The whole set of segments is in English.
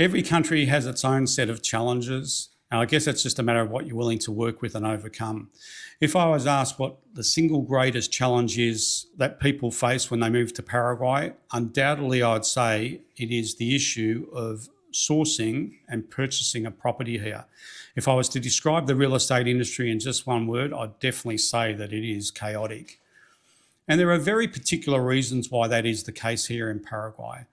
Every country has its own set of challenges. And I guess it's just a matter of what you're willing to work with and overcome. If I was asked what the single greatest challenge is that people face when they move to Paraguay, undoubtedly I'd say it is the issue of sourcing and purchasing a property here. If I was to describe the real estate industry in just one word, I'd definitely say that it is chaotic. And there are very particular reasons why that is the case here in Paraguay.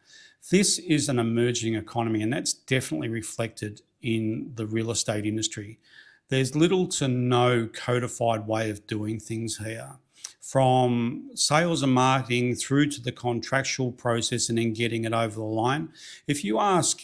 This is an emerging economy, and that's definitely reflected in the real estate industry. There's little to no codified way of doing things here. From sales and marketing through to the contractual process and then getting it over the line. If you ask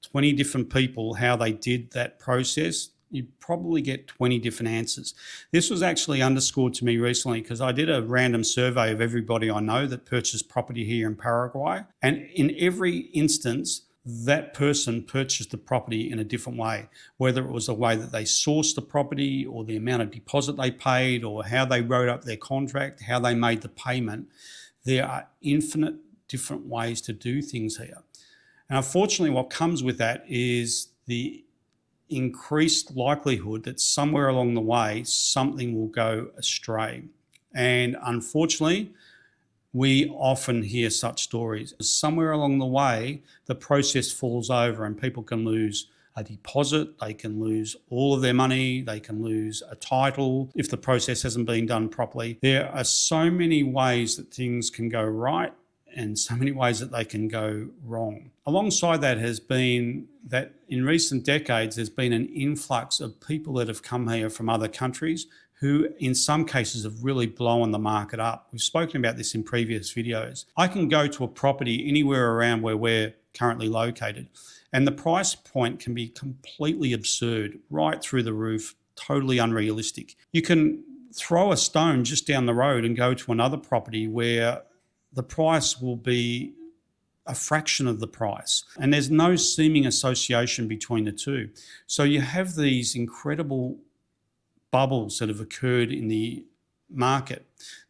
20 different people how they did that process, you probably get 20 different answers. This was actually underscored to me recently because I did a random survey of everybody I know that purchased property here in Paraguay. And in every instance, that person purchased the property in a different way, whether it was the way that they sourced the property or the amount of deposit they paid or how they wrote up their contract, how they made the payment. There are infinite different ways to do things here. And unfortunately, what comes with that is the increased likelihood that somewhere along the way, something will go astray. And unfortunately, we often hear such stories. Somewhere along the way, the process falls over and people can lose a deposit, they can lose all of their money, they can lose a title if the process hasn't been done properly. There are so many ways that things can go right and so many ways that they can go wrong. Alongside that has been that in recent decades, there's been an influx of people that have come here from other countries who in some cases have really blown the market up. We've spoken about this in previous videos. I can go to a property anywhere around where we're currently located, and the price point can be completely absurd, right through the roof, totally unrealistic. You can throw a stone just down the road and go to another property where the price will be a fraction of the price. And there's no seeming association between the two. So you have these incredible bubbles that have occurred in the market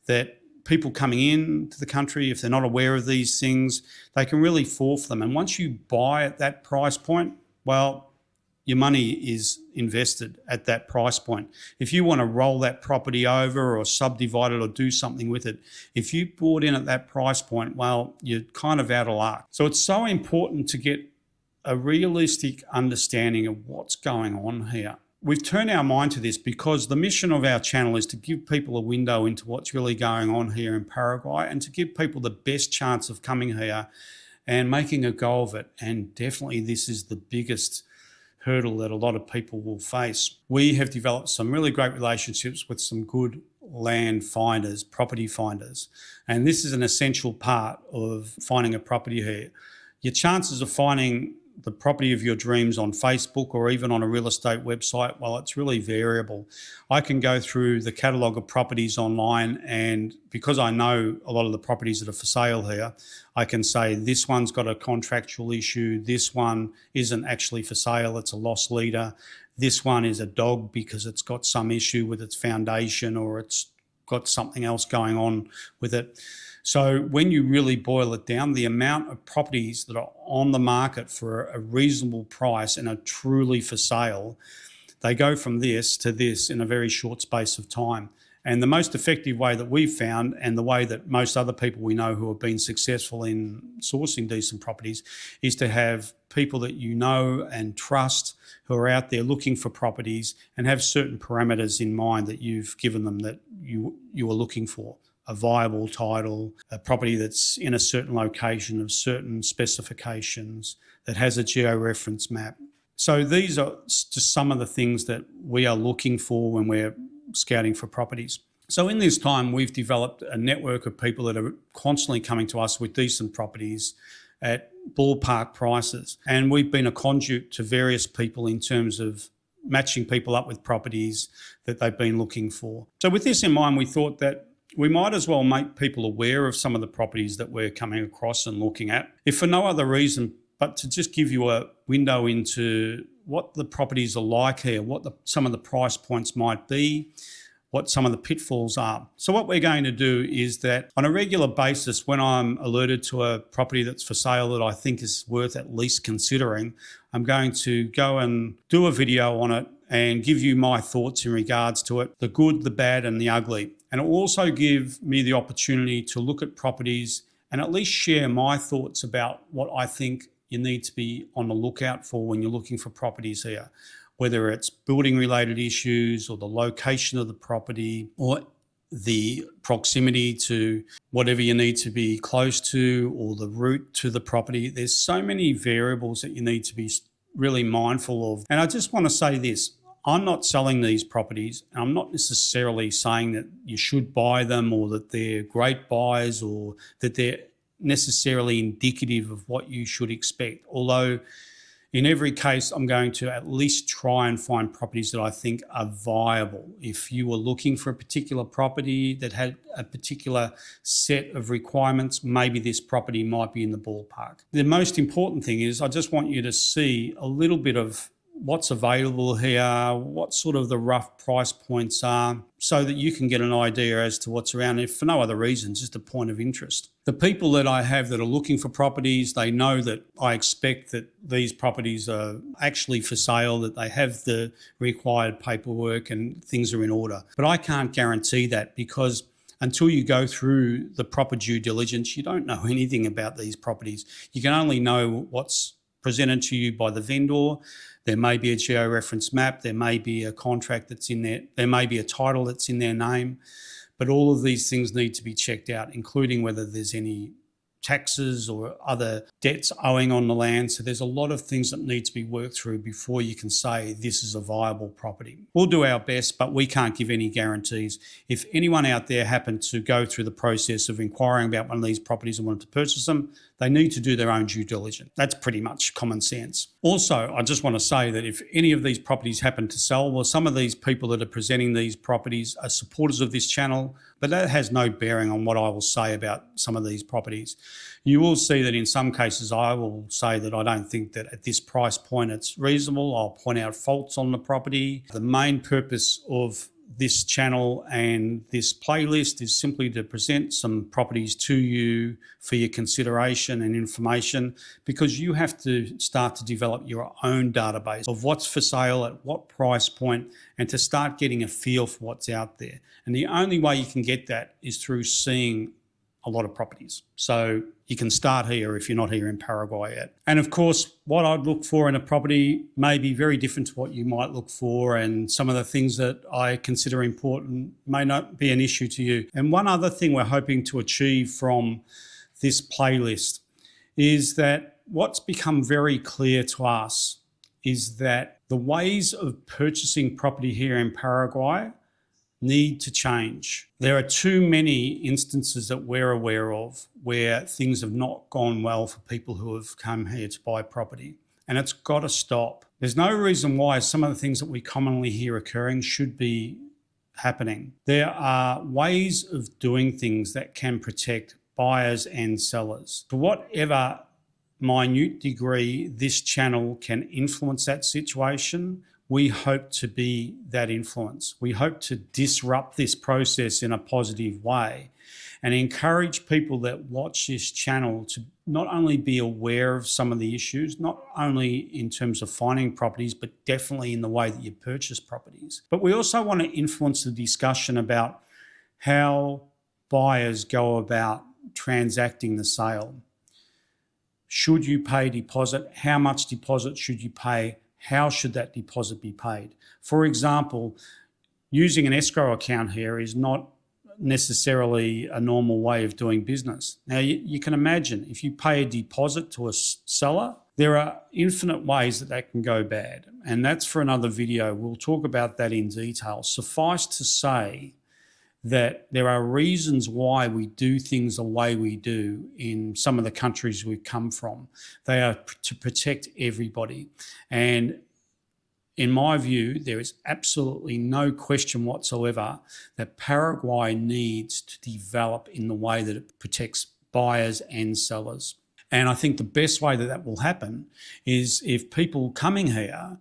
that people coming in to the country, if they're not aware of these things, they can really fall for them. And once you buy at that price point, well, your money is invested at that price point. If you want to roll that property over or subdivide it or do something with it, if you bought in at that price point, well, you're kind of out of luck. So it's so important to get a realistic understanding of what's going on here. We've turned our mind to this because the mission of our channel is to give people a window into what's really going on here in Paraguay and to give people the best chance of coming here and making a go of it. And definitely this is the biggest hurdle that a lot of people will face. We have developed some really great relationships with some good land finders, property finders, and this is an essential part of finding a property here. Your chances of finding the property of your dreams on Facebook or even on a real estate website, well, it's really variable. I can go through the catalogue of properties online, and because I know a lot of the properties that are for sale here, I can say this one's got a contractual issue, this one isn't actually for sale, it's a loss leader, this one is a dog because it's got some issue with its foundation or it's got something else going on with it. So when you really boil it down, the amount of properties that are on the market for a reasonable price and are truly for sale, they go from this to this in a very short space of time. And the most effective way that we've found, and the way that most other people we know who have been successful in sourcing decent properties, is to have people that you know and trust who are out there looking for properties and have certain parameters in mind that you've given them that you are looking for. A viable title, a property that's in a certain location of certain specifications, that has a geo-reference map. So these are just some of the things that we are looking for when we're scouting for properties. So in this time, we've developed a network of people that are constantly coming to us with decent properties at ballpark prices. And we've been a conduit to various people in terms of matching people up with properties that they've been looking for. So with this in mind, we thought that we might as well make people aware of some of the properties that we're coming across and looking at, if for no other reason but to just give you a window into what the properties are like here, what some of the price points might be, what some of the pitfalls are. So what we're going to do is that on a regular basis, when I'm alerted to a property that's for sale that I think is worth at least considering, I'm going to go and do a video on it and give you my thoughts in regards to it, the good, the bad, and the ugly. And it will also give me the opportunity to look at properties and at least share my thoughts about what I think you need to be on the lookout for when you're looking for properties here, whether it's building related issues or the location of the property or the proximity to whatever you need to be close to or the route to the property. There's so many variables that you need to be really mindful of. And I just want to say this. I'm not selling these properties. I'm not necessarily saying that you should buy them or that they're great buys or that they're necessarily indicative of what you should expect. Although in every case, I'm going to at least try and find properties that I think are viable. If you were looking for a particular property that had a particular set of requirements, maybe this property might be in the ballpark. The most important thing is I just want you to see a little bit of what's available here, what sort of the rough price points are, so that you can get an idea as to what's around, if for no other reason, just a point of interest. The people that I have that are looking for properties, they know that I expect that these properties are actually for sale, that they have the required paperwork and things are in order. But I can't guarantee that because until you go through the proper due diligence, you don't know anything about these properties. You can only know what's presented to you by the vendor. There may be a geo-reference map, there may be a contract that's in there, there may be a title that's in their name, but all of these things need to be checked out, including whether there's any taxes or other debts owing on the land. So there's a lot of things that need to be worked through before you can say this is a viable property. We'll do our best, but we can't give any guarantees. If anyone out there happened to go through the process of inquiring about one of these properties and wanted to purchase them, they need to do their own due diligence. That's pretty much common sense. Also, I just want to say that if any of these properties happen to sell, well, some of these people that are presenting these properties are supporters of this channel, but that has no bearing on what I will say about some of these properties. You will see that in some cases I will say that I don't think that at this price point it's reasonable. I'll point out faults on the property. The main purpose of this channel and this playlist is simply to present some properties to you for your consideration and information, because you have to start to develop your own database of what's for sale at what price point and to start getting a feel for what's out there. And the only way you can get that is through seeing a lot of properties. So you can start here if you're not here in Paraguay yet. And of course, what I'd look for in a property may be very different to what you might look for, and some of the things that I consider important may not be an issue to you. And one other thing we're hoping to achieve from this playlist is that what's become very clear to us is that the ways of purchasing property here in Paraguay need to change. There are too many instances that we're aware of where things have not gone well for people who have come here to buy property, and it's got to stop. There's no reason why some of the things that we commonly hear occurring should be happening. There are ways of doing things that can protect buyers and sellers. To whatever minute degree this channel can influence that situation, we hope to be that influence. We hope to disrupt this process in a positive way and encourage people that watch this channel to not only be aware of some of the issues, not only in terms of finding properties, but definitely in the way that you purchase properties. But we also want to influence the discussion about how buyers go about transacting the sale. Should you pay deposit? How much deposit should you pay? How should that deposit be paid? For example, using an escrow account here is not necessarily a normal way of doing business. Now, you can imagine if you pay a deposit to a seller, there are infinite ways that that can go bad. And that's for another video. We'll talk about that in detail. Suffice to say that there are reasons why we do things the way we do in some of the countries we've come from. They are to protect everybody. And in my view, there is absolutely no question whatsoever that Paraguay needs to develop in the way that it protects buyers and sellers. And I think the best way that that will happen is if people coming here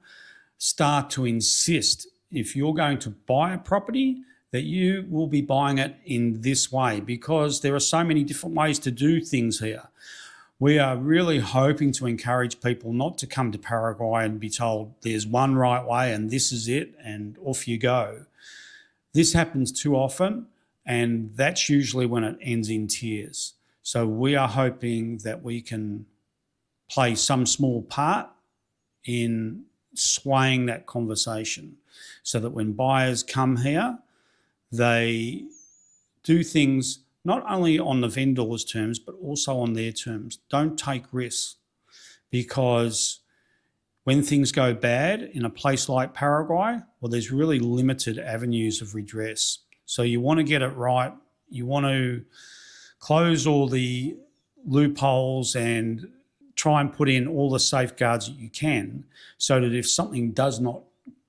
start to insist, if you're going to buy a property, that you will be buying it in this way, because there are so many different ways to do things here. We are really hoping to encourage people not to come to Paraguay and be told there's one right way and this is it and off you go. This happens too often, and that's usually when it ends in tears. So we are hoping that we can play some small part in swaying that conversation so that when buyers come here, they do things not only on the vendor's terms, but also on their terms. Don't take risks, because when things go bad in a place like Paraguay, well, there's really limited avenues of redress. So you want to get it right. You want to close all the loopholes and try and put in all the safeguards that you can, so that if something does not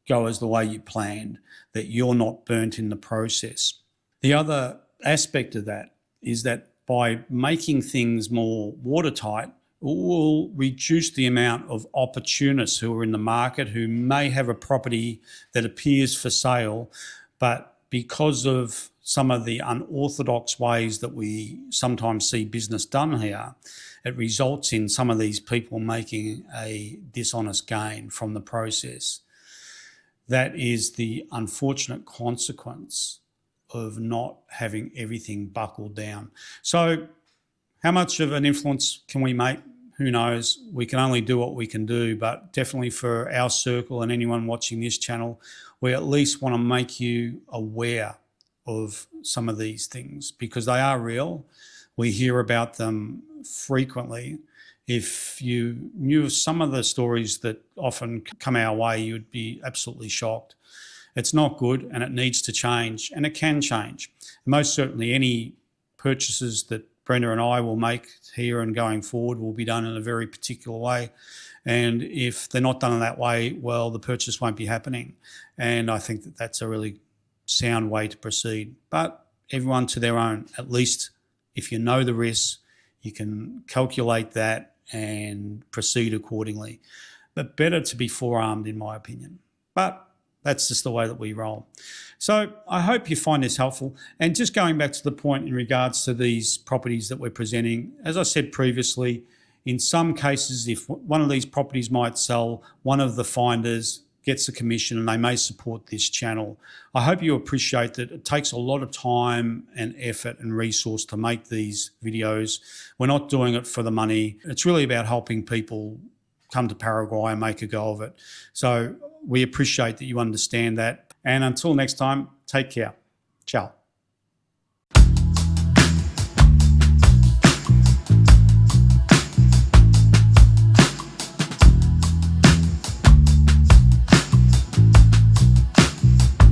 go as the way you planned, that you're not burnt in the process. The other aspect of that is that by making things more watertight, it will reduce the amount of opportunists who are in the market who may have a property that appears for sale, but because of some of the unorthodox ways that we sometimes see business done here, it results in some of these people making a dishonest gain from the process. That is the unfortunate consequence of not having everything buckled down. So how much of an influence can we make? Who knows? We can only do what we can do, but definitely for our circle and anyone watching this channel, we at least want to make you aware of some of these things, because they are real. We hear about them frequently. If you knew some of the stories that often come our way, you'd be absolutely shocked. It's not good, and it needs to change, and it can change. Most certainly any purchases that Brenda and I will make here and going forward will be done in a very particular way. And if they're not done in that way, well, the purchase won't be happening. And I think that that's a really sound way to proceed. But everyone to their own. At least if you know the risks, you can calculate that and proceed accordingly. But better to be forearmed, in my opinion. But that's just the way that we roll. So I hope you find this helpful. And just going back to the point in regards to these properties that we're presenting, as I said previously, in some cases, if one of these properties might sell, one of the finders gets a commission and they may support this channel. I hope you appreciate that it takes a lot of time and effort and resource to make these videos. We're not doing it for the money. It's really about helping people come to Paraguay and make a go of it. So we appreciate that you understand that. And until next time, take care. Ciao.